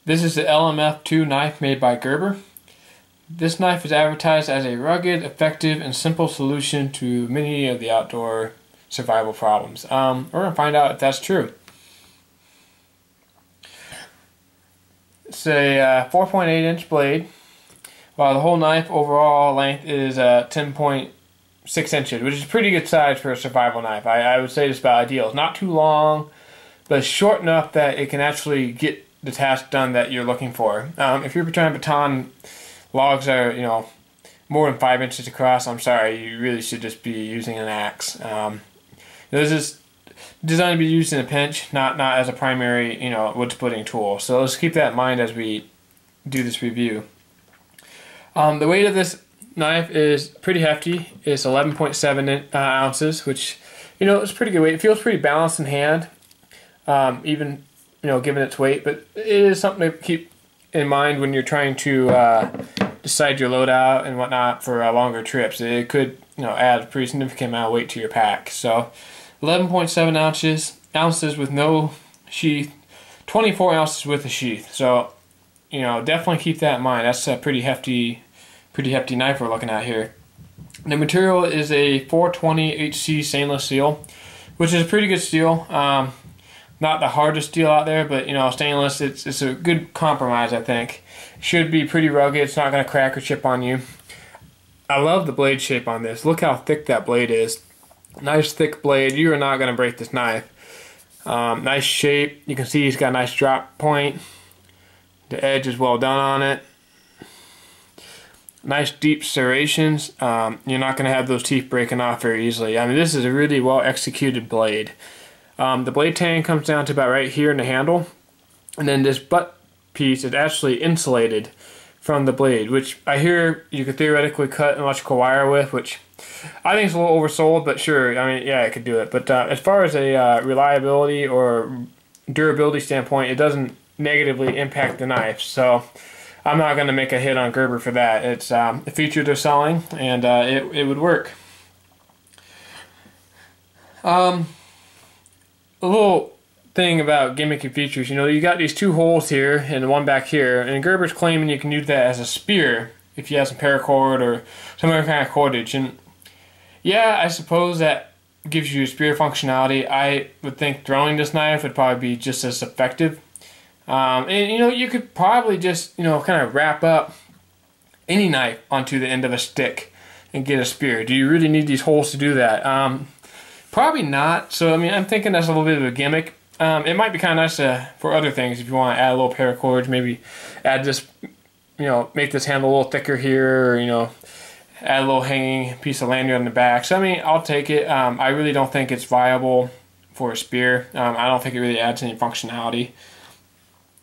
This is the LMF II knife made by Gerber. This knife is advertised as a rugged, effective, and simple solution to many of the outdoor survival problems. We're going to find out if that's true. It's a 4.8-inch blade, while the whole knife overall length is 10.6 inches, which is a pretty good size for a survival knife. I would say it's about ideal. It's not too long, but it's short enough that it can actually get the task done that you're looking for. If you're trying to baton logs that are, more than 5 inches across, I'm sorry, you really should just be using an axe. This is designed to be used in a pinch, not as a primary, wood splitting tool. So let's keep that in mind as we do this review. The weight of this knife is pretty hefty. It's 11.7 ounces, which, is pretty good weight. It feels pretty balanced in hand, even, given its weight. But it is something to keep in mind when you're trying to decide your loadout and whatnot for longer trips. It could, add a pretty significant amount of weight to your pack. So 11.7 ounces with no sheath, 24 ounces with a sheath. So, definitely keep that in mind. That's a pretty hefty knife we're looking at here. The material is a 420 HC stainless steel, which is a pretty good steel. Not the hardest steel out there, but stainless, it's a good compromise, I think. Should be pretty rugged. It's not going to crack or chip on you. I love the blade shape on this. Look how thick that blade is. Nice thick blade. You are not going to break this knife. Nice shape. You can see he's got a nice drop point. The edge is well done on it. Nice deep serrations. You're not going to have those teeth breaking off very easily. I mean, this is a really well executed blade. The blade tang comes down to about right here in the handle, and then this butt piece is actually insulated from the blade, which I hear you could theoretically cut electrical wire with, which I think is a little oversold, but sure, I mean, yeah, I could do it. But as far as a reliability or durability standpoint, it doesn't negatively impact the knife, so I'm not going to make a hit on Gerber for that. It's a feature they're selling, and it would work. A little thing about gimmicky features, you got these two holes here and one back here, and Gerber's claiming you can use that as a spear if you have some paracord or some other kind of cordage. And yeah, I suppose that gives you spear functionality. I would think throwing this knife would probably be just as effective. And you could probably just kind of wrap up any knife onto the end of a stick and get a spear. Do you really need these holes to do that? Probably not. So I mean, I'm thinking that's a little bit of a gimmick. It might be kind of nice for other things if you want to add a little paracord, maybe add this, make this handle a little thicker here, or add a little hanging piece of lanyard on the back. So I mean, I'll take it. I really don't think it's viable for a spear. I don't think it really adds any functionality.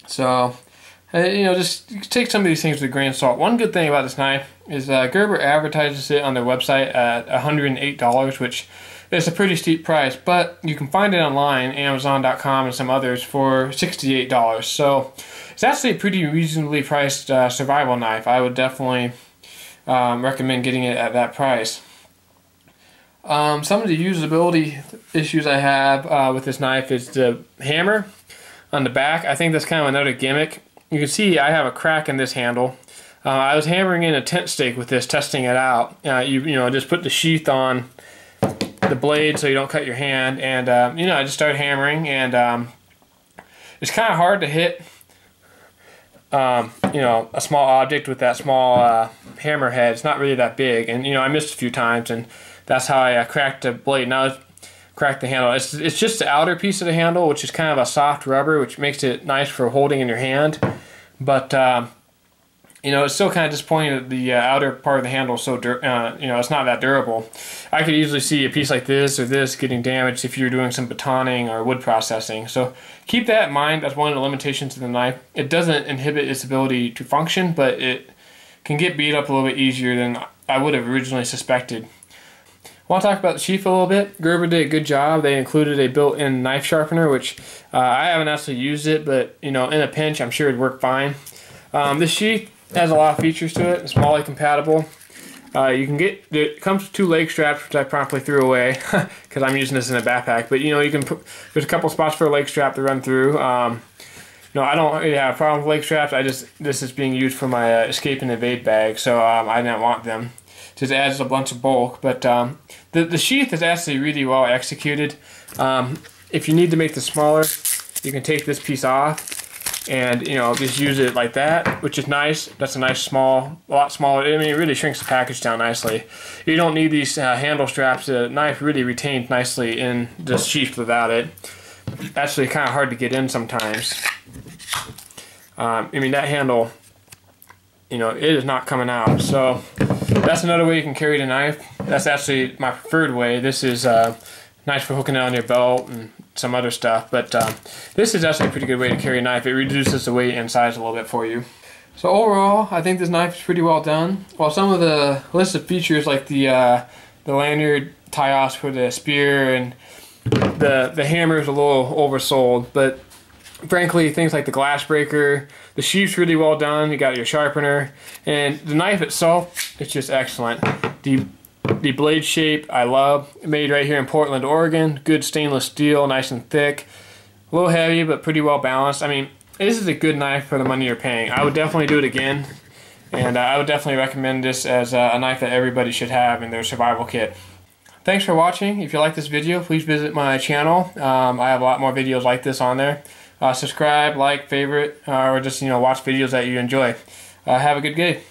So, just take some of these things with a grain of salt. One good thing about this knife is Gerber advertises it on their website at $108, which is a pretty steep price, but you can find it online, Amazon.com and some others, for $68. So, it's actually a pretty reasonably priced survival knife. I would definitely recommend getting it at that price. Some of the usability issues I have with this knife is the hammer on the back. I think that's kind of another gimmick. You can see I have a crack in this handle. I was hammering in a tent stake with this, testing it out. You just put the sheath on the blade so you don't cut your hand, and I just started hammering, and it's kind of hard to hit a small object with that small hammer head. It's not really that big, and I missed a few times, and that's how I cracked the blade. Now crack the handle. It's just the outer piece of the handle, which is kind of a soft rubber, which makes it nice for holding in your hand. But it's still kind of disappointing that the outer part of the handle is so it's not that durable. I could easily see a piece like this or this getting damaged if you're doing some batoning or wood processing. So keep that in mind. That's one of the limitations of the knife. It doesn't inhibit its ability to function, but it can get beat up a little bit easier than I would have originally suspected. I want to talk about the sheath a little bit. Gerber did a good job. They included a built-in knife sharpener, which I haven't actually used it, but in a pinch, I'm sure it'd work fine. This sheath has a lot of features to it. It's MOLLE compatible. It comes with 2 leg straps, which I promptly threw away because I'm using this in a backpack. But you can put, there's a couple spots for a leg strap to run through. No, I don't really have a problem with leg straps. This is being used for my escape and evade bag, so I didn't want them. Just adds a bunch of bulk, but the sheath is actually really well executed. If you need to make this smaller, you can take this piece off and just use it like that, which is nice. That's a nice a lot smaller. I mean, it really shrinks the package down nicely. You don't need these handle straps. The knife really retains nicely in the sheath without it. Actually, kind of hard to get in sometimes. I mean, that handle, it is not coming out. So that's another way you can carry the knife. That's actually my preferred way. This is nice for hooking it on your belt and some other stuff, but this is actually a pretty good way to carry a knife. It reduces the weight and size a little bit for you. So overall, I think this knife is pretty well done. While some of the listed features like the lanyard tie-offs for the spear and the hammer is a little oversold, but frankly, things like the glass breaker, the sheath's really well done. You got your sharpener, and the knife itself, it's just excellent. The blade shape I love. Made right here in Portland, Oregon. Good stainless steel, nice and thick. A little heavy, but pretty well balanced. I mean, this is a good knife for the money you're paying. I would definitely do it again, and I would definitely recommend this as a knife that everybody should have in their survival kit. Thanks for watching. If you like this video, please visit my channel. I have a lot more videos like this on there. Subscribe, like, favorite, or just watch videos that you enjoy. Have a good day.